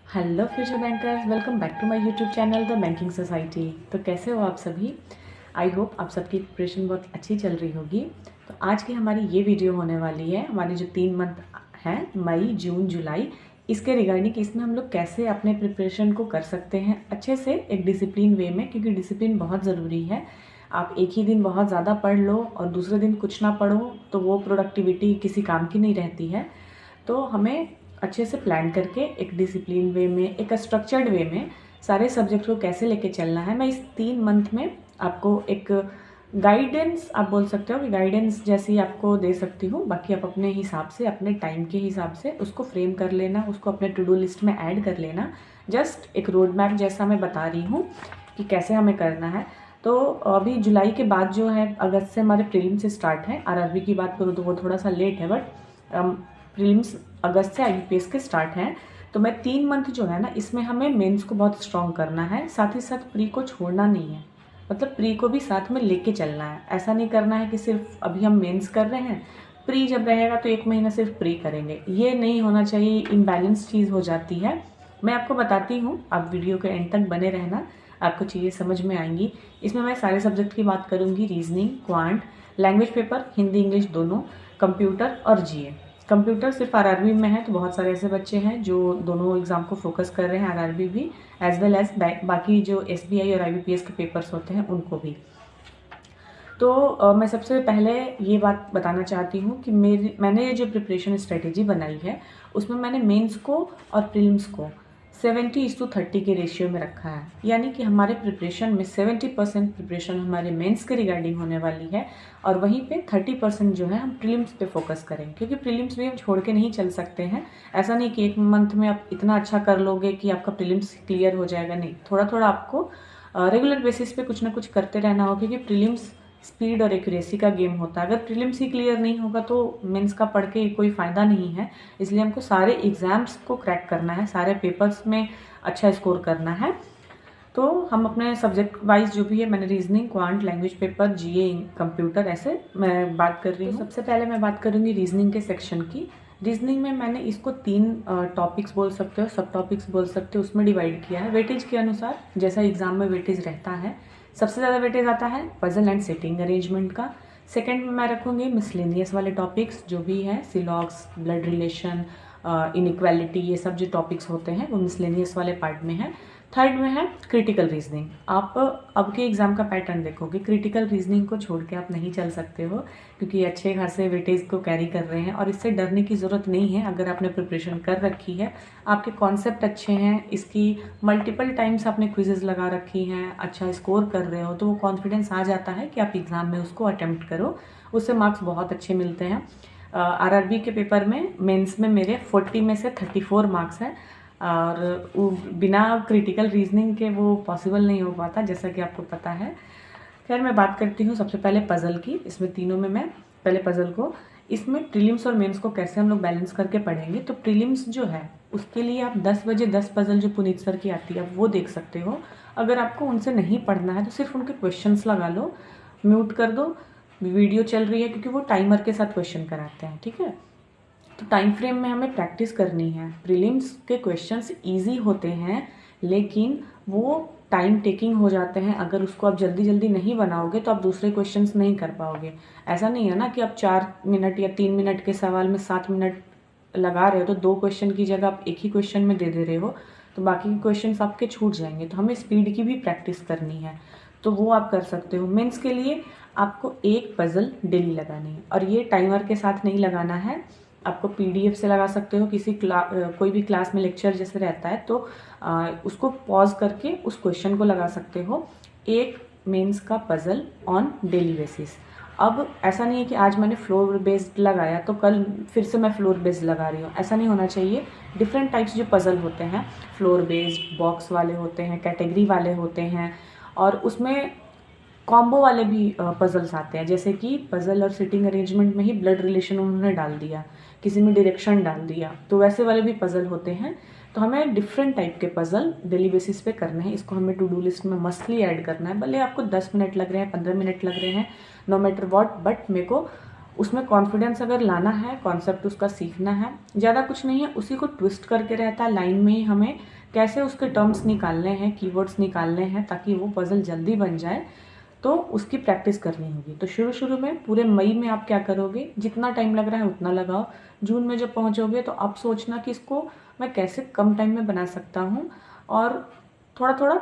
Hello future bankers, welcome back to my YouTube channel the banking society. तो कैसे हो आप सभी? आई होप आप सबकी प्रिपरेशन बहुत अच्छी चल रही होगी। तो आज की हमारी ये वीडियो होने वाली है, हमारी जो 3 मंथ हैं, मई जून जुलाई, इसके रिगार्डिंग। इसमें हम लोग कैसे अपने प्रिपरेशन को कर सकते हैं अच्छे से, एक डिसिप्लिन वे में, क्योंकि डिसिप्लिन बहुत ज़रूरी है। आप एक ही दिन बहुत ज़्यादा पढ़ लो और दूसरे दिन कुछ ना पढ़ो तो वो प्रोडक्टिविटी किसी काम की नहीं रहती है। तो हमें अच्छे से प्लान करके एक डिसिप्लिन वे में, एक स्ट्रक्चर्ड वे में सारे सब्जेक्ट को कैसे लेके चलना है, मैं इस 3 मंथ में आपको एक गाइडेंस, आप बोल सकते हो कि गाइडेंस जैसी आपको दे सकती हूँ। बाकी आप अपने हिसाब से, अपने टाइम के हिसाब से उसको फ्रेम कर लेना, उसको अपने टू डू लिस्ट में ऐड कर लेना। जस्ट एक रोड मैप जैसा मैं बता रही हूँ कि कैसे हमें करना है। तो अभी जुलाई के बाद जो है, अगस्त से हमारे प्रीलिम्स से स्टार्ट है। आरआरबी की बात करूँ तो वो थोड़ा सा लेट है, बट प्रीलिम्स अगस्त से आईबीपीएस के स्टार्ट हैं। तो मैं 3 मंथ जो है ना, इसमें हमें मेंस को बहुत स्ट्रॉन्ग करना है, साथ ही साथ प्री को छोड़ना नहीं है। मतलब प्री को भी साथ में लेके चलना है। ऐसा नहीं करना है कि सिर्फ अभी हम मेंस कर रहे हैं, प्री जब रहेगा तो 1 महीना सिर्फ प्री करेंगे। ये नहीं होना चाहिए, इम्बैलेंस चीज़ हो जाती है। मैं आपको बताती हूँ, आप वीडियो के एंड तक बने रहना, आपको चीज़ें समझ में आएंगी। इसमें मैं सारे सब्जेक्ट की बात करूँगी, reasoning, quant, language paper, Hindi English दोनों, कंप्यूटर और जीए। कंप्यूटर सिर्फ आरआरबी में है, तो बहुत सारे ऐसे बच्चे हैं जो दोनों एग्जाम को फोकस कर रहे हैं, आरआरबी भी एज वेल एज बाकी जो एसबीआई और आईबीपीएस के पेपर्स होते हैं उनको भी। तो मैं सबसे पहले ये बात बताना चाहती हूँ कि मैंने ये जो प्रिपरेशन स्ट्रेटेजी बनाई है, उसमें मैंने मेंस को और प्रीलिम्स को 70:30 के रेशियो में रखा है। यानी कि हमारे प्रिपरेशन में 70% प्रिपरेशन हमारे मेंस के रिगार्डिंग होने वाली है, और वहीं पे 30% जो है हम प्रीलिम्स पे फोकस करेंगे, क्योंकि प्रीलिम्स भी हम छोड़ के नहीं चल सकते हैं। ऐसा नहीं कि 1 मंथ में आप इतना अच्छा कर लोगे कि आपका प्रीलिम्स क्लियर हो जाएगा, नहीं। थोड़ा थोड़ा आपको रेगुलर बेसिस पे कुछ ना कुछ करते रहना होगा, क्योंकि प्रीलिम्स स्पीड और एक्यूरेसी का गेम होता है। अगर प्रीलिम्स ही क्लियर नहीं होगा तो मेंस का पढ़ के कोई फ़ायदा नहीं है। इसलिए हमको सारे एग्ज़ाम्स को क्रैक करना है, सारे पेपर्स में अच्छा स्कोर करना है। तो हम अपने सब्जेक्ट वाइज जो भी है, मैंने रीजनिंग, क्वांट, लैंग्वेज पेपर, जीए, कंप्यूटर, ऐसे मैं बात कर रही हूँ। सबसे पहले मैं बात करूँगी रीजनिंग के सेक्शन की। रीजनिंग में मैंने इसको 3 टॉपिक्स बोल सकते हो, सब टॉपिक्स बोल सकते हो, उसमें डिवाइड किया है वेटेज के अनुसार, जैसा एग्जाम में वेटेज रहता है। सबसे ज़्यादा वेटेज आता है पजल एंड सिटिंग अरेंजमेंट का। सेकंड में मैं रखूँगी मिसलेनियस वाले टॉपिक्स जो भी है, सिलॉक्स, ब्लड रिलेशन, इनइक्वालिटी, ये सब जो टॉपिक्स होते हैं वो मिसलेनियस वाले पार्ट में है। थर्ड में है क्रिटिकल रीजनिंग। आप अब के एग्जाम का पैटर्न देखोगे, क्रिटिकल रीजनिंग को छोड़ के आप नहीं चल सकते हो, क्योंकि अच्छे खासे वेटेज को कैरी कर रहे हैं, और इससे डरने की ज़रूरत नहीं है। अगर आपने प्रिपरेशन कर रखी है, आपके कॉन्सेप्ट अच्छे हैं, इसकी मल्टीपल टाइम्स आपने क्विजेज लगा रखी हैं, अच्छा स्कोर कर रहे हो, तो वो कॉन्फिडेंस आ जाता है कि आप एग्ज़ाम में उसको अटेम्प्ट करो, उससे मार्क्स बहुत अच्छे मिलते हैं। आरआरबी के पेपर में, मेंस में मेरे 40 में से 34 मार्क्स हैं, और बिना क्रिटिकल रीजनिंग के वो पॉसिबल नहीं हो पाता, जैसा कि आपको पता है। खैर, मैं बात करती हूँ सबसे पहले पज़ल की। इसमें तीनों में मैं पहले पज़ल को, इसमें प्रीलिम्स और मेंस को कैसे हम लोग बैलेंस करके पढ़ेंगे। तो प्रीलिम्स जो है उसके लिए आप 10 बजे 10 पज़ल जो पुनीत सर की आती है, आप वो देख सकते हो। अगर आपको उनसे नहीं पढ़ना है तो सिर्फ उनके क्वेश्चंस लगा लो, म्यूट कर दो, वीडियो चल रही है, क्योंकि वो टाइमर के साथ क्वेश्चन कराते हैं, ठीक है। तो टाइम फ्रेम में हमें प्रैक्टिस करनी है। प्रीलिम्स के क्वेश्चंस इजी होते हैं, लेकिन वो टाइम टेकिंग हो जाते हैं। अगर उसको आप जल्दी जल्दी नहीं बनाओगे तो आप दूसरे क्वेश्चंस नहीं कर पाओगे। ऐसा नहीं है ना कि आप 4 मिनट या 3 मिनट के सवाल में 7 मिनट लगा रहे हो, तो 2 क्वेश्चन की जगह आप एक ही क्वेश्चन में दे रहे हो, तो बाकी के क्वेश्चन आपके छूट जाएंगे। तो हमें स्पीड की भी प्रैक्टिस करनी है, तो वो आप कर सकते हो। मेंस के लिए आपको एक पजल डेली लगानी है, और ये टाइमर के साथ नहीं लगाना है। आपको पीडीएफ से लगा सकते हो, कोई भी क्लास में लेक्चर जैसे रहता है तो उसको पॉज करके उस क्वेश्चन को लगा सकते हो। एक मेंस का पजल ऑन डेली बेसिस। अब ऐसा नहीं है कि आज मैंने फ्लोर बेस्ड लगाया तो कल फिर से मैं फ्लोर बेस्ड लगा रही हूँ, ऐसा नहीं होना चाहिए। डिफरेंट टाइप्स जो पजल होते हैं, फ्लोर बेस्ड, बॉक्स वाले होते हैं, कैटेगरी वाले होते हैं, और उसमें कॉम्बो वाले भी पजल्स आते हैं। जैसे कि पजल और सिटिंग अरेंजमेंट में ही ब्लड रिलेशन उन्होंने डाल दिया, किसी में डायरेक्शन डाल दिया, तो वैसे वाले भी पजल होते हैं। तो हमें डिफरेंट टाइप के पजल डेली बेसिस पे करने हैं। इसको हमें टू डू लिस्ट में मस्टली ऐड करना है। भले आपको 10 मिनट लग रहे हैं, 15 मिनट लग रहे हैं, नो मैटर वॉट, बट मेरे को उसमें कॉन्फिडेंस अगर लाना है, कॉन्सेप्ट उसका सीखना है, ज़्यादा कुछ नहीं है, उसी को ट्विस्ट करके रहता है लाइन में ही, हमें कैसे उसके टर्म्स निकालने हैं, कीवर्ड्स निकालने हैं ताकि वो पजल जल्दी बन जाए, तो उसकी प्रैक्टिस करनी होगी। तो शुरू शुरू में पूरे मई में आप क्या करोगे, जितना टाइम लग रहा है उतना लगाओ। जून में जब पहुंचोगे तो आप सोचना कि इसको मैं कैसे कम टाइम में बना सकता हूँ, और थोड़ा थोड़ा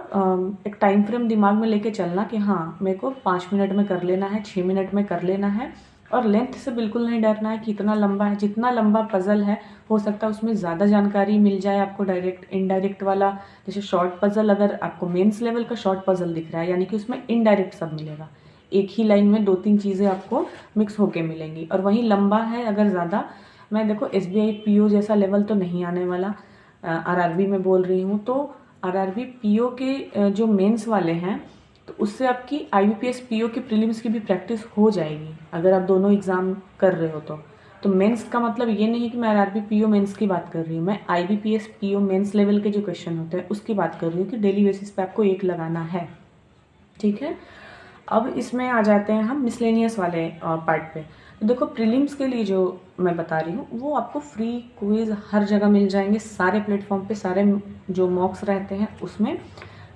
एक टाइम फ्रेम दिमाग में लेके चलना कि हाँ मेरे को 5 मिनट में कर लेना है, 6 मिनट में कर लेना है। और लेंथ से बिल्कुल नहीं डरना है कि इतना लंबा है, जितना लंबा पजल है हो सकता है उसमें ज़्यादा जानकारी मिल जाए आपको, डायरेक्ट इनडायरेक्ट वाला। जैसे शॉर्ट पजल, अगर आपको मेंस लेवल का शॉर्ट पजल दिख रहा है यानी कि उसमें इनडायरेक्ट सब मिलेगा, एक ही लाइन में 2-3 चीज़ें आपको मिक्स होके मिलेंगी। और वहीं लंबा है अगर ज़्यादा, मैं देखो SBI PO जैसा लेवल तो नहीं आने वाला, RRB में बोल रही हूँ, तो RRB PO के जो मेंस वाले हैं तो उससे आपकी IBPS PO की प्रीलिम्स की भी प्रैक्टिस हो जाएगी अगर आप दोनों एग्ज़ाम कर रहे हो तो मेंस का मतलब ये नहीं है कि मैं RRB PO मेंस की बात कर रही हूँ, मैं IBPS PO मेंस लेवल के जो क्वेश्चन होते हैं उसकी बात कर रही हूँ कि डेली बेसिस पे आपको एक लगाना है, ठीक है। अब इसमें आ जाते हैं हम मिसलेनियस वाले पार्ट पे। तो देखो प्रीलिम्स के लिए जो मैं बता रही हूँ वो आपको फ्री क्विज हर जगह मिल जाएंगे, सारे प्लेटफॉर्म पे, सारे जो मॉक्स रहते हैं उसमें।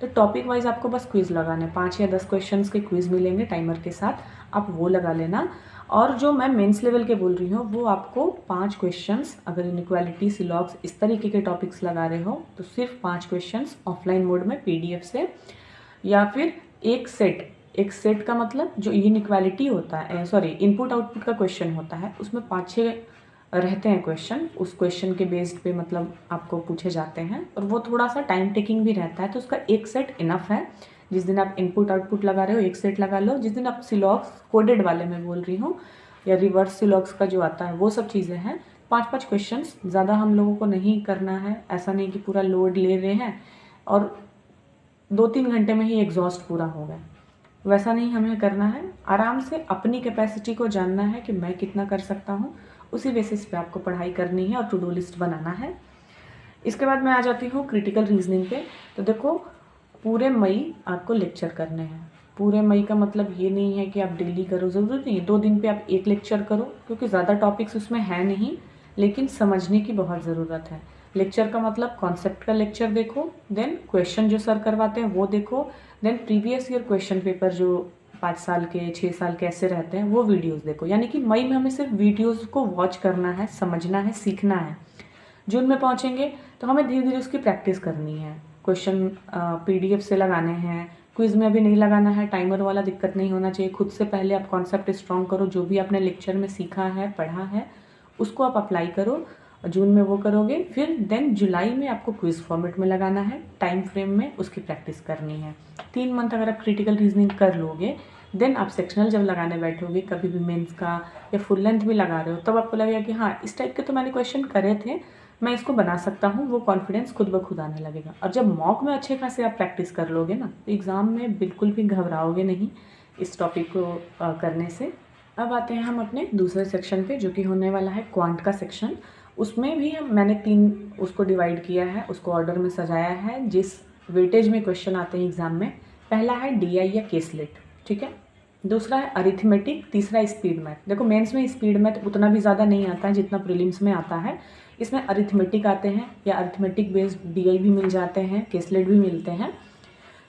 तो टॉपिक वाइज आपको बस क्विज लगाना है, 5 या 10 क्वेश्चंस के क्विज मिलेंगे टाइमर के साथ, आप वो लगा लेना। और जो मैं मेंस लेवल के बोल रही हूँ वो आपको 5 क्वेश्चंस, अगर इनइक्वालिटी, सिलॉग्स इस तरीके के टॉपिक्स लगा रहे हो तो सिर्फ 5 क्वेश्चंस ऑफलाइन मोड में PDF से, या फिर एक सेट का मतलब जो इनइक्वालिटी होता है, सॉरी इनपुट आउटपुट का क्वेश्चन होता है, उसमें 5-6 रहते हैं क्वेश्चन, उस क्वेश्चन के बेस्ड पे मतलब आपको पूछे जाते हैं, और वो थोड़ा सा टाइम टेकिंग भी रहता है, तो उसका एक सेट इनफ है। जिस दिन आप इनपुट आउटपुट लगा रहे हो एक सेट लगा लो, जिस दिन आप सिलॉग्स कोडेड वाले में बोल रही हूँ या रिवर्स सिलॉग्स का जो आता है वो सब चीज़ें हैं, 5-5 क्वेश्चन, ज़्यादा हम लोगों को नहीं करना है, ऐसा नहीं कि पूरा लोड ले रहे हैं और 2-3 घंटे में ही एग्जॉस्ट पूरा हो गया, वैसा नहीं हमें करना है। आराम से अपनी कैपेसिटी को जानना है कि मैं कितना कर सकता हूँ, उसी बेसिस पे आपको पढ़ाई करनी है और टू डू लिस्ट बनाना है। इसके बाद मैं आ जाती हूँ क्रिटिकल रीजनिंग पे। तो देखो पूरे मई आपको लेक्चर करने हैं, पूरे मई का मतलब ये नहीं है कि आप डेली करो, ज़रूरी नहीं है 2 दिन पे आप एक लेक्चर करो, क्योंकि ज़्यादा टॉपिक्स उसमें है नहीं, लेकिन समझने की बहुत ज़रूरत है। लेक्चर का मतलब कॉन्सेप्ट का लेक्चर देखो, देन क्वेश्चन जो सर करवाते हैं वो देखो, then previous year question paper जो 5 साल के 6 साल के ऐसे रहते हैं वो वीडियोस देखो। यानी कि मई में हमें सिर्फ वीडियोस को वॉच करना है, समझना है, सीखना है। जून में पहुंचेंगे तो हमें धीरे धीरे उसकी प्रैक्टिस करनी है, क्वेश्चन PDF से लगाने हैं, क्विज में अभी नहीं लगाना है, टाइमर वाला दिक्कत नहीं होना चाहिए। खुद से पहले आप कॉन्सेप्ट स्ट्रॉन्ग करो, जो भी आपने लेक्चर में सीखा है, पढ़ा है, उसको आप अप्लाई करो, जून में वो करोगे। फिर देन जुलाई में आपको क्विज फॉर्मेट में लगाना है, टाइम फ्रेम में उसकी प्रैक्टिस करनी है। 3 मंथ अगर आप क्रिटिकल रीजनिंग कर लोगे, देन आप सेक्शनल जब लगाने बैठोगे, कभी भी मेंस का या फुल लेंथ भी लगा रहे हो, तब आपको लगेगा कि हाँ इस टाइप के तो मैंने क्वेश्चन करे थे, मैं इसको बना सकता हूँ, वो कॉन्फिडेंस खुद ब खुद आने लगेगा। और जब मॉक में अच्छे खासे आप प्रैक्टिस कर लोगे ना, तो एग्ज़ाम में बिल्कुल भी घबराओगे नहीं इस टॉपिक को करने से। अब आते हैं हम अपने दूसरे सेक्शन पे, जो कि होने वाला है क्वांट का सेक्शन। उसमें भी मैंने 3 उसको डिवाइड किया है, उसको ऑर्डर में सजाया है जिस वेटेज में क्वेश्चन आते हैं एग्जाम में। पहला है DI या केसलेट, ठीक है। दूसरा है अरिथमेटिक, तीसरा स्पीड मैथ। देखो मेंस में स्पीड मैथ उतना भी ज़्यादा नहीं आता है जितना प्रीलिम्स में आता है, इसमें अरिथमेटिक आते हैं या अरिथमेटिक बेस्ड DI भी मिल जाते हैं, केसलेट भी मिलते हैं।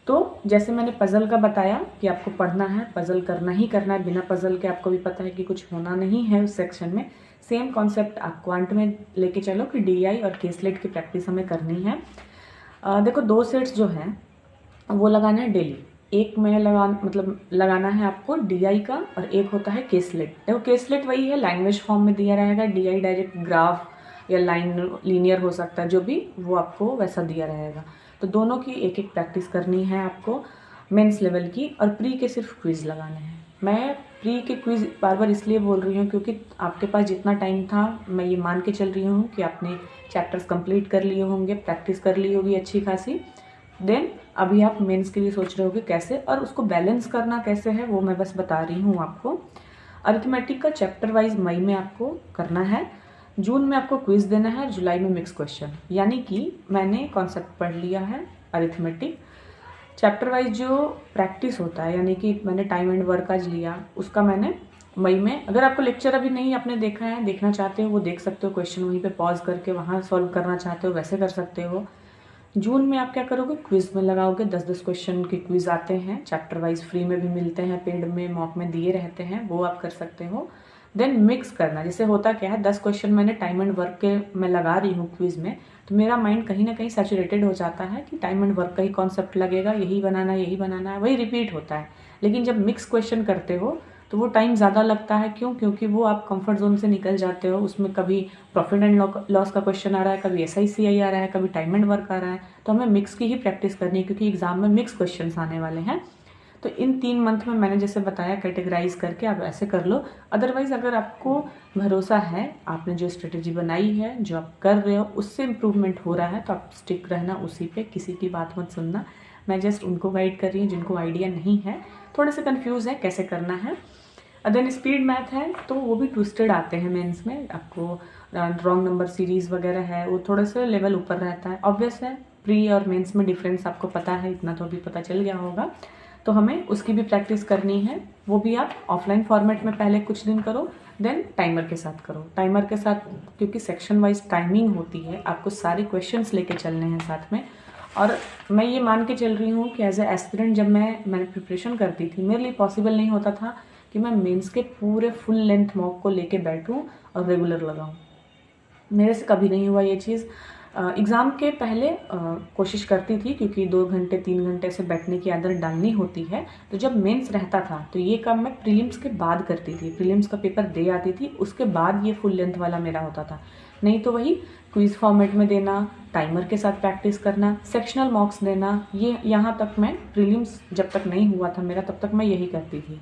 तो जैसे मैंने पज़ल का बताया कि आपको पढ़ना है, पज़ल करना ही करना है, बिना पज़ल के आपको भी पता है कि कुछ होना नहीं है उस सेक्शन में। सेम कॉन्सेप्ट आप क्वांट में लेके चलो कि DI और केसलेट की प्रैक्टिस हमें करनी है। देखो 2 सेट्स जो हैं वो लगाना है डेली। एक में लगाना है आपको DI का, और एक होता है केसलेट। देखो केसलेट वही है, लैंग्वेज फॉर्म में दिया रहेगा, DI डायरेक्ट ग्राफ या लाइन लीनियर हो सकता है, जो भी वो आपको वैसा दिया रहेगा। तो दोनों की एक एक प्रैक्टिस करनी है आपको मेंस लेवल की, और प्री के सिर्फ क्विज लगाने हैं। मैं प्री के क्विज बार बार इसलिए बोल रही हूँ क्योंकि आपके पास जितना टाइम था, मैं ये मान के चल रही हूँ कि आपने चैप्टर्स कंप्लीट कर लिए होंगे, प्रैक्टिस कर ली होगी अच्छी खासी। देन अभी आप मेंस के लिए सोच रहे होगे कैसे, और उसको बैलेंस करना कैसे है वो मैं बस बता रही हूँ आपको। अरिथमेटिक का चैप्टर वाइज मई में आपको करना है, जून में आपको क्विज देना है, जुलाई में मिक्स क्वेश्चन। यानी कि मैंने कॉन्सेप्ट पढ़ लिया है अरिथमेटिक, चैप्टर वाइज जो प्रैक्टिस होता है, यानी कि मैंने टाइम एंड वर्क आज लिया, उसका मैंने मई में। अगर आपको लेक्चर अभी नहीं आपने देखा है, देखना चाहते हो, वो देख सकते हो, क्वेश्चन वहीं पे पॉज करके वहाँ सॉल्व करना चाहते हो वैसे कर सकते हो। जून में आप क्या करोगे, क्विज में लगाओगे। 10-10 क्वेश्चन के क्विज आते हैं, चैप्टर वाइज फ्री में भी मिलते हैं, पेड में मॉक में दिए रहते हैं, वो आप कर सकते हो। देन मिक्स करना, जैसे होता क्या है 10 क्वेश्चन मैंने टाइम एंड वर्क के मैं लगा रही हूँ क्विज में, तो मेरा माइंड कहीं ना कहीं सैचुरेटेड हो जाता है कि टाइम एंड वर्क का ही कॉन्सेप्ट लगेगा, यही बनाना है, वही रिपीट होता है। लेकिन जब मिक्स क्वेश्चन करते हो तो वो टाइम ज़्यादा लगता है। क्यों? क्योंकि वो आप कंफर्ट जोन से निकल जाते हो। उसमें कभी प्रॉफिट एंड लॉस का क्वेश्चन आ रहा है, कभी SICI आ रहा है, कभी टाइम एंड वर्क आ रहा है। तो हमें मिक्स की ही प्रैक्टिस करनी है क्योंकि एग्जाम में मिक्स क्वेश्चन आने वाले हैं। तो इन 3 मंथ में मैंने जैसे बताया कैटेगराइज करके आप ऐसे कर लो। अदरवाइज अगर आपको भरोसा है, आपने जो स्ट्रेटेजी बनाई है, जो आप कर रहे हो उससे इम्प्रूवमेंट हो रहा है, तो आप स्टिक रहना उसी पे, किसी की बात मत सुनना। मैं जस्ट उनको गाइड कर रही हूँ जिनको आइडिया नहीं है, थोड़े से कन्फ्यूज़ है कैसे करना है। देन स्पीड मैथ है तो वो भी ट्विस्टेड आते हैं मेंस में। आपको रॉन्ग नंबर सीरीज वगैरह है, वो थोड़ा सा लेवल ऊपर रहता है। ऑब्वियस है प्री और मेंस में डिफरेंस आपको पता है, इतना तो अभी पता चल गया होगा। तो हमें उसकी भी प्रैक्टिस करनी है। वो भी आप ऑफलाइन फॉर्मेट में पहले कुछ दिन करो, देन टाइमर के साथ करो। टाइमर के साथ क्योंकि सेक्शन वाइज टाइमिंग होती है, आपको सारे क्वेश्चंस लेके चलने हैं साथ में। और मैं ये मान के चल रही हूँ कि एज ए एस्पिरेंट जब मैंने प्रिपरेशन करती थी, मेरे लिए पॉसिबल नहीं होता था कि मैं मेंस के पूरे फुल लेंथ मॉक को लेके बैठूं और रेगुलर लगाऊं। मेरे से कभी नहीं हुआ ये चीज़। एग्ज़ाम के पहले कोशिश करती थी क्योंकि 2 घंटे 3 घंटे से बैठने की आदत डालनी होती है। तो जब मेंस रहता था तो ये काम मैं प्रीलिम्स के बाद करती थी। प्रीलिम्स का पेपर दे आती थी, उसके बाद ये फुल लेंथ वाला मेरा होता था। नहीं तो वही क्विज फॉर्मेट में देना, टाइमर के साथ प्रैक्टिस करना, सेक्शनल मॉक्स देना, ये यहाँ तक मैं प्रीलिम्स जब तक नहीं हुआ था मेरा तब तक मैं यही करती थी।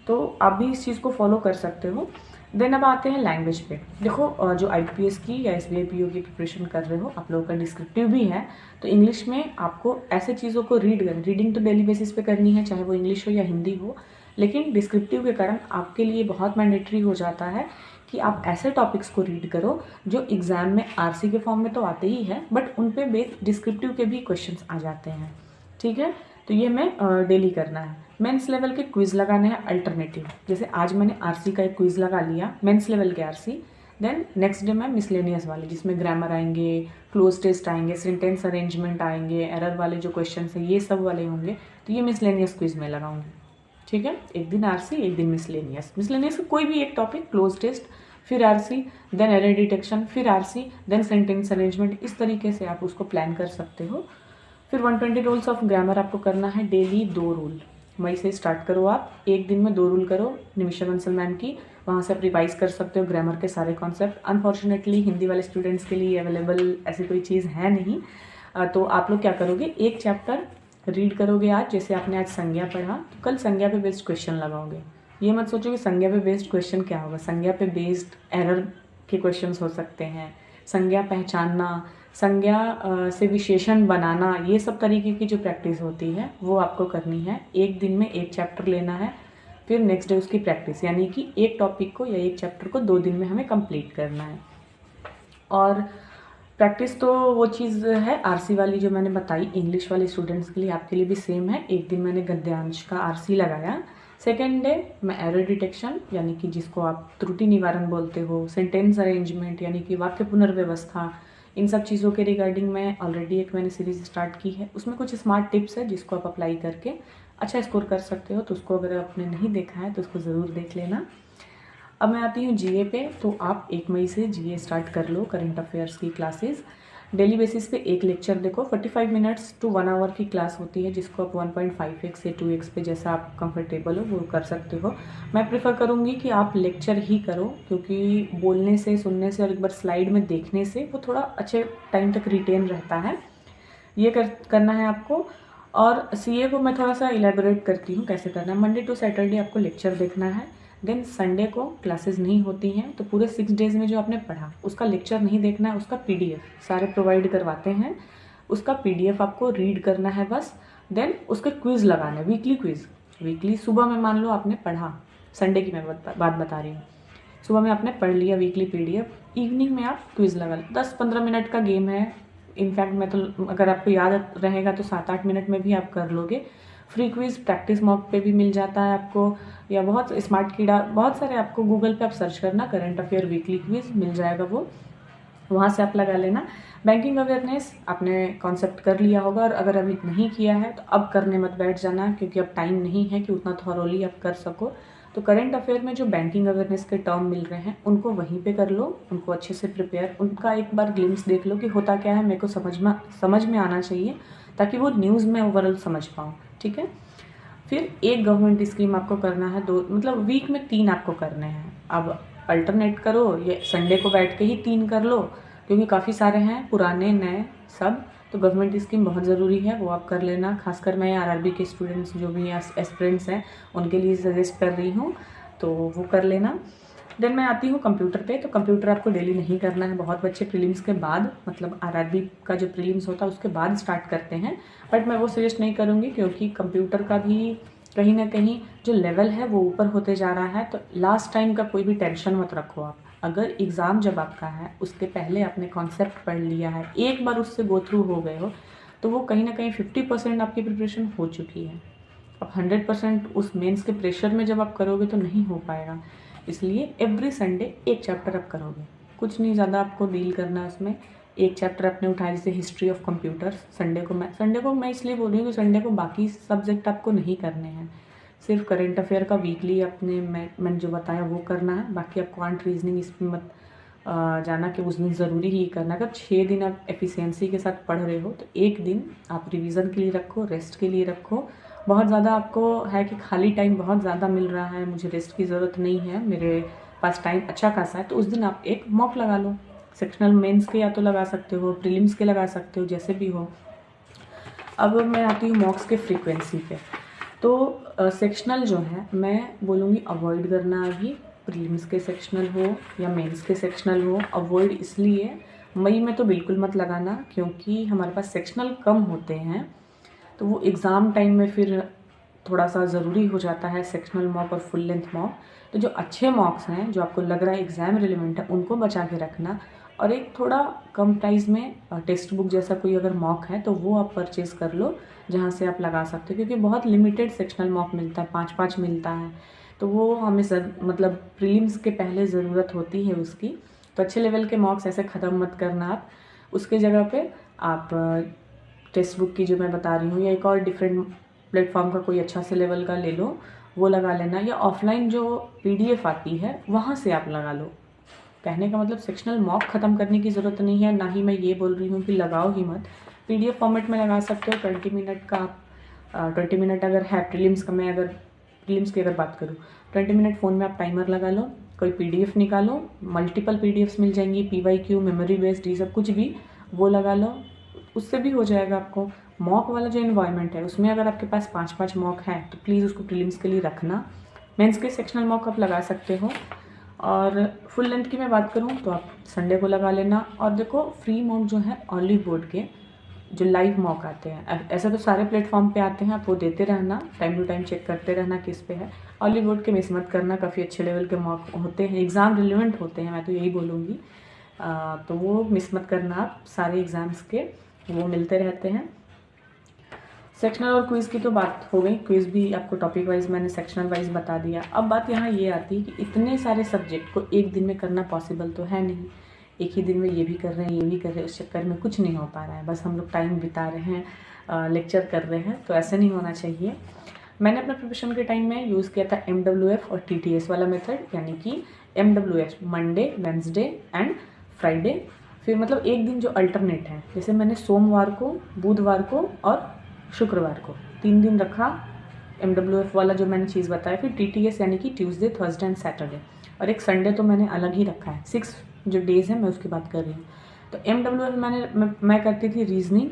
तो आप भी इस चीज़ को फॉलो कर सकते हो। देन अब आते हैं लैंग्वेज पे। देखो जो IPS की या SBI PO की प्रिपरेशन कर रहे हो, आप लोगों का डिस्क्रिप्टिव भी है, तो इंग्लिश में आपको ऐसे चीज़ों को रीडिंग तो डेली बेसिस पे करनी है, चाहे वो इंग्लिश हो या हिंदी हो। लेकिन डिस्क्रिप्टिव के कारण आपके लिए बहुत मैंडेटरी हो जाता है कि आप ऐसे टॉपिक्स को रीड करो जो एग्जाम में RC के फॉर्म में तो आते ही हैं, बट उन पे बेस्ड डिस्क्रिप्टिव के भी क्वेश्चंस आ जाते हैं। ठीक है, तो ये मैं डेली करना है। मेंस लेवल के क्विज लगाने हैं अल्टरनेटिव। जैसे आज मैंने RC का एक क्विज लगा लिया, मेंस लेवल के RC। देन नेक्स्ट डे मैं मिसलेनियस वाले, जिसमें ग्रामर आएंगे, क्लोज टेस्ट आएंगे, सेंटेंस अरेंजमेंट आएंगे, एरर वाले जो क्वेश्चन है ये सब वाले होंगे, तो ये मिसलेनियस क्विज में लगाऊंगी। ठीक है, एक दिन RC एक दिन मिसलेनियस का कोई भी एक टॉपिक, क्लोज टेस्ट, फिर RC, देन एरर डिटेक्शन, फिर RC, देन सेंटेंस अरेंजमेंट। इस तरीके से आप उसको प्लान कर सकते हो। फिर 120 रूल्स ऑफ ग्रामर आपको करना है डेली, 2 रूल। मई से स्टार्ट करो आप, एक दिन में 2 रूल करो निमिषा बंसल मैम की, वहाँ से आप रिवाइज कर सकते हो ग्रामर के सारे कॉन्सेप्ट। अनफॉर्चुनेटली हिंदी वाले स्टूडेंट्स के लिए अवेलेबल ऐसी कोई चीज़ है नहीं। तो आप लोग क्या करोगे, एक चैप्टर रीड करोगे आज, जैसे आपने आज संज्ञा पढ़ा तो कल संज्ञा पे बेस्ड क्वेश्चन लगाओगे। ये मत सोचो कि संज्ञा पे बेस्ड क्वेश्चन क्या होगा। संज्ञा पे बेस्ड एरर के क्वेश्चन हो सकते हैं, संज्ञा पहचानना, संज्ञा से विशेषण बनाना, ये सब तरीके की जो प्रैक्टिस होती है वो आपको करनी है। एक दिन में एक चैप्टर लेना है, फिर नेक्स्ट डे उसकी प्रैक्टिस, यानी कि एक टॉपिक को या एक चैप्टर को 2 दिन में हमें कंप्लीट करना है। और प्रैक्टिस तो वो चीज़ है RC वाली जो मैंने बताई, इंग्लिश वाले स्टूडेंट्स के लिए, आपके लिए भी सेम है। एक दिन मैंने गद्यांश का RC लगाया, सेकेंड डे मैं एरर डिटेक्शन यानी कि जिसको आप त्रुटि निवारण बोलते हो, सेंटेंस अरेंजमेंट यानी कि वाक्य पुनर्व्यवस्था, इन सब चीज़ों के रिगार्डिंग मैं ऑलरेडी एक मैंने सीरीज स्टार्ट की है। उसमें कुछ स्मार्ट टिप्स है जिसको आप अप्लाई करके अच्छा स्कोर कर सकते हो। तो उसको अगर आपने नहीं देखा है तो उसको ज़रूर देख लेना। अब मैं आती हूँ GA पे। तो आप 1 मई से GA स्टार्ट कर लो, करंट अफेयर्स की क्लासेस डेली बेसिस पे एक लेक्चर देखो। 45 मिनट्स टू 1 आवर की क्लास होती है, जिसको आप 1.5x या 2x पे जैसा आप कंफर्टेबल हो वो कर सकते हो। मैं प्रेफर करूँगी कि आप लेक्चर ही करो, क्योंकि बोलने से, सुनने से और एक बार स्लाइड में देखने से वो थोड़ा अच्छे टाइम तक रिटेन रहता है। ये करना है आपको। और CA को मैं थोड़ा सा इलेबोरेट करती हूँ कैसे करना है। मंडे टू सैटरडे आपको लेक्चर देखना है, देन संडे को क्लासेस नहीं होती हैं, तो पूरे 6 डेज में जो आपने पढ़ा उसका लेक्चर नहीं देखना है, उसका PDF सारे प्रोवाइड करवाते हैं, उसका PDF आपको रीड करना है बस। देन उसके क्विज़ लगाना है, वीकली क्विज़। वीकली सुबह में मान लो आपने पढ़ा, संडे की मैं बात बता रही हूँ, सुबह में आपने पढ़ लिया वीकली PDF, इवनिंग में आप क्विज़ लगा लो। 10-15 मिनट का गेम है। इनफैक्ट मैं तो, अगर आपको याद रहेगा तो 7-8 मिनट में भी आप कर लोगे। फ्री क्विज प्रैक्टिस मॉक पे भी मिल जाता है आपको, या बहुत स्मार्ट कीड़ा, बहुत सारे आपको गूगल पे आप सर्च करना करंट अफेयर वीकली क्विज मिल जाएगा, वो वहाँ से आप लगा लेना। बैंकिंग अवेयरनेस आपने कॉन्सेप्ट कर लिया होगा, और अगर अभी नहीं किया है तो अब करने मत बैठ जाना, क्योंकि अब टाइम नहीं है कि उतना थॉरोली आप कर सको। तो करंट अफेयर में जो बैंकिंग अवेयरनेस के टर्म मिल रहे हैं उनको वहीं पे कर लो, उनको अच्छे से प्रिपेयर, उनका एक बार ग्लिम्स देख लो कि होता क्या है, मेरे को समझ में आना चाहिए, ताकि वो न्यूज़ में ओवरऑल समझ पाऊँ। ठीक है। फिर एक गवर्नमेंट स्कीम आपको करना है, 2 मतलब वीक में 3 आपको करने हैं। अब अल्टरनेट करो, ये संडे को बैठ के ही 3 कर लो, क्योंकि काफ़ी सारे हैं पुराने नए सब। तो गवर्नमेंट स्कीम बहुत ज़रूरी है, वो आप कर लेना। खासकर मैं आरआरबी के स्टूडेंट्स जो भी एस्पिरेंट्स हैं उनके लिए सजेस्ट कर रही हूँ, तो वो कर लेना। देन मैं आती हूँ कंप्यूटर पे। तो कंप्यूटर आपको डेली नहीं करना है, बहुत बच्चे प्रीलिम्स के बाद, मतलब आरआरबी का जो प्रीलिम्स होता है उसके बाद स्टार्ट करते हैं, बट मैं वो सजेस्ट नहीं करूँगी, क्योंकि कंप्यूटर का भी कहीं ना कहीं जो लेवल है वो ऊपर होते जा रहा है। तो लास्ट टाइम का कोई भी टेंशन मत रखो आप। अगर एग्ज़ाम जब आपका है उसके पहले आपने कॉन्सेप्ट पढ़ लिया है, एक बार उससे गो थ्रू हो गए हो, तो वो कहीं ना कहीं 50% आपकी प्रिपरेशन हो चुकी है। अब 100% उस मेंस के प्रेशर में जब आप करोगे तो नहीं हो पाएगा। इसलिए एवरी संडे एक चैप्टर आप करोगे, कुछ नहीं ज़्यादा आपको डील करना है उसमें। एक चैप्टर आपने उठाया जैसे हिस्ट्री ऑफ कंप्यूटर्स, संडे को मैं इसलिए बोल रही हूँ कि संडे को बाकी सब्जेक्ट आपको नहीं करने हैं, सिर्फ करंट अफेयर का वीकली अपने मैंने जो बताया वो करना है। बाकी आप क्वांट रीजनिंग इसमें मत जाना कि उस दिन ज़रूरी ही करना। अगर 6 दिन आप एफिशिएंसी के साथ पढ़ रहे हो तो एक दिन आप रिवीजन के लिए रखो, रेस्ट के लिए रखो। बहुत ज़्यादा आपको है कि खाली टाइम बहुत ज़्यादा मिल रहा है, मुझे रेस्ट की ज़रूरत नहीं है, मेरे पास टाइम अच्छा खासा है, तो उस दिन आप एक मॉक लगा लो। सेक्शनल मेंस के या तो लगा सकते हो, प्रीलिम्स के लगा सकते हो, जैसे भी हो। अब मैं आती हूँ मॉक्स के फ्रीक्वेंसी पे। तो सेक्शनल जो है मैं बोलूँगी अवॉइड करना अभी, प्रीलिम्स के सेक्शनल हो या मेंस के सेक्शनल हो। अवॉइड इसलिए, मई में तो बिल्कुल मत लगाना, क्योंकि हमारे पास सेक्शनल कम होते हैं, तो वो एग्ज़ाम टाइम में फिर थोड़ा सा ज़रूरी हो जाता है सेक्शनल मॉक और फुल लेंथ मॉक। तो जो अच्छे मॉक्स हैं, जो आपको लग रहा है एग्ज़ाम रिलेवेंट है, उनको बचा के रखना। और एक थोड़ा कम प्राइस में टेक्स्ट बुक जैसा कोई अगर मॉक है तो वो आप परचेज़ कर लो, जहाँ से आप लगा सकते हो, क्योंकि बहुत लिमिटेड सेक्शनल मॉक मिलता है, 5-5 मिलता है, तो वो हमें मतलब प्रीलिम्स के पहले ज़रूरत होती है उसकी। तो अच्छे लेवल के मॉक्स ऐसे ख़त्म मत करना आप, उसके जगह पे आप टेक्स्ट बुक की जो मैं बता रही हूँ, या एक और डिफरेंट प्लेटफॉर्म का कोई अच्छा से लेवल का ले लो, वो लगा लेना। या ऑफलाइन जो PDF आती है वहाँ से आप लगा लो। कहने का मतलब सेक्शनल मॉक ख़त्म करने की ज़रूरत नहीं है, ना ही मैं ये बोल रही हूँ कि लगाओ ही मत। PDF फॉर्मेट में लगा सकते हो। 20 मिनट का 20 मिनट अगर है प्रीलिम्स का, मैं अगर प्रीलिम्स की अगर बात करूँ, 20 मिनट फ़ोन में आप टाइमर लगा लो, कोई PDF निकालो, मल्टीपल PDFs मिल जाएंगी, PYQ, मेमोरी बेस्ड, ये सब कुछ भी, वो लगा लो, उससे भी हो जाएगा आपको। मॉक वाला जो इन्वायरमेंट है उसमें अगर आपके पास 5-5 मॉक हैं तो प्लीज़ उसको प्रीलिम्स के लिए रखना। मेंस के सेक्शनल मॉक आप लगा सकते हो। और फुल लेंथ की मैं बात करूँ तो आप संडे को लगा लेना। और देखो फ्री मॉक जो है ऑलिव बोर्ड के जो लाइव मॉक आते हैं, ऐसा तो सारे प्लेटफॉर्म पे आते हैं, आप वो देते रहना, टाइम टू टाइम चेक करते रहना किस पे है। ऑलिव बोर्ड के मिस मत करना, काफ़ी अच्छे लेवल के मॉक होते हैं, एग्ज़ाम रिलेवेंट होते हैं, मैं तो यही बोलूँगी। तो वो मिस मत करना आप, सारे एग्ज़ाम्स के वो मिलते रहते हैं। सेक्शनल और क्विज़ की तो बात हो गई, क्विज़ भी आपको टॉपिक वाइज मैंने सेक्शनल वाइज बता दिया। अब बात यहाँ ये आती है कि इतने सारे सब्जेक्ट को एक दिन में करना पॉसिबल तो है नहीं, एक ही दिन में ये भी कर रहे हैं ये भी कर रहे हैं, उस चक्कर में कुछ नहीं हो पा रहा है, बस हम लोग टाइम बिता रहे हैं, लेक्चर कर रहे हैं, तो ऐसे नहीं होना चाहिए। मैंने अपने प्रिपरेशन के टाइम में यूज़ किया था MWF और TTS वाला मेथड, यानी कि MWF Monday, Wednesday and Friday, फिर मतलब एक दिन जो अल्टरनेट है, जैसे मैंने सोमवार को, बुधवार को और शुक्रवार को 3 दिन रखा MWF वाला जो मैंने चीज़ बताया। फिर TTS यानी कि ट्यूसडे, थर्सडे एंड सैटरडे, और एक संडे तो मैंने अलग ही रखा है। 6 जो डेज़ हैं मैं उसकी बात कर रही हूँ। तो MWF मैं करती थी रीजनिंग,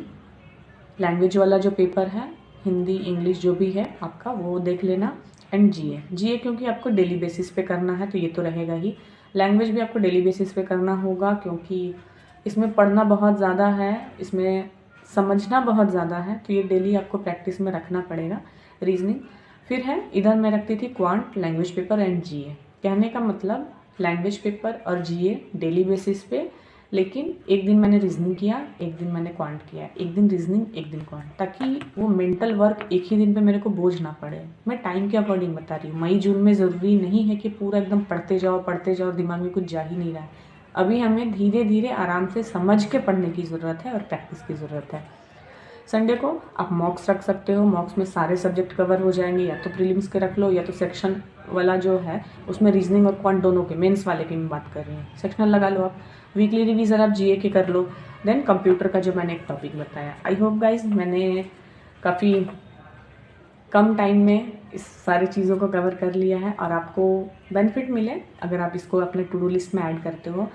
लैंग्वेज वाला जो पेपर है, हिंदी इंग्लिश जो भी है आपका वो देख लेना, एंड GA क्योंकि आपको डेली बेसिस पे करना है तो ये तो रहेगा ही। लैंग्वेज भी आपको डेली बेसिस पे करना होगा, क्योंकि इसमें पढ़ना बहुत ज़्यादा है, इसमें समझना बहुत ज़्यादा है, तो ये डेली आपको प्रैक्टिस में रखना पड़ेगा। रीजनिंग फिर है, इधर मैं रखती थी quant, language paper and GA। कहने का मतलब लैंग्वेज पेपर और GA डेली बेसिस पे, लेकिन एक दिन मैंने रीजनिंग किया, एक दिन मैंने क्वांट किया, एक दिन रीजनिंग एक दिन क्वांट, ताकि वो मेंटल वर्क एक ही दिन पे मेरे को बोझ ना पड़े। मैं टाइम के अकॉर्डिंग बता रही हूँ। मई जून में ज़रूरी नहीं है कि पूरा एकदम पढ़ते जाओ, दिमाग में कुछ जा ही नहीं रहा है। अभी हमें धीरे धीरे आराम से समझ के पढ़ने की ज़रूरत है और प्रैक्टिस की ज़रूरत है। संडे को आप मॉक्स रख सकते हो, मॉक्स में सारे सब्जेक्ट कवर हो जाएंगे, या तो प्रीलिम्स के रख लो या तो सेक्शन वाला जो है उसमें रीजनिंग और क्वांट दोनों के, मेंस वाले की मैं बात कर रही हूँ, सेक्शनल लगा लो आप। वीकली रिवीजन आप जीए के कर लो। देन कंप्यूटर का जो मैंने एक टॉपिक बताया, आई होप गाइज मैंने काफ़ी कम टाइम में इस सारी चीज़ों को कवर कर लिया है और आपको बेनिफिट मिले अगर आप इसको अपने टू डू लिस्ट में ऐड करते हो।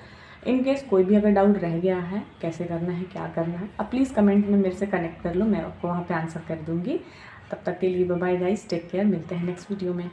इन केस कोई भी अगर डाउट रह गया है कैसे करना है, क्या करना है, आप प्लीज़ कमेंट में मेरे से कनेक्ट कर लो, मैं आपको वहाँ पे आंसर कर दूँगी। तब तक के लिए bye bye guys, take care, मिलते हैं नेक्स्ट वीडियो में।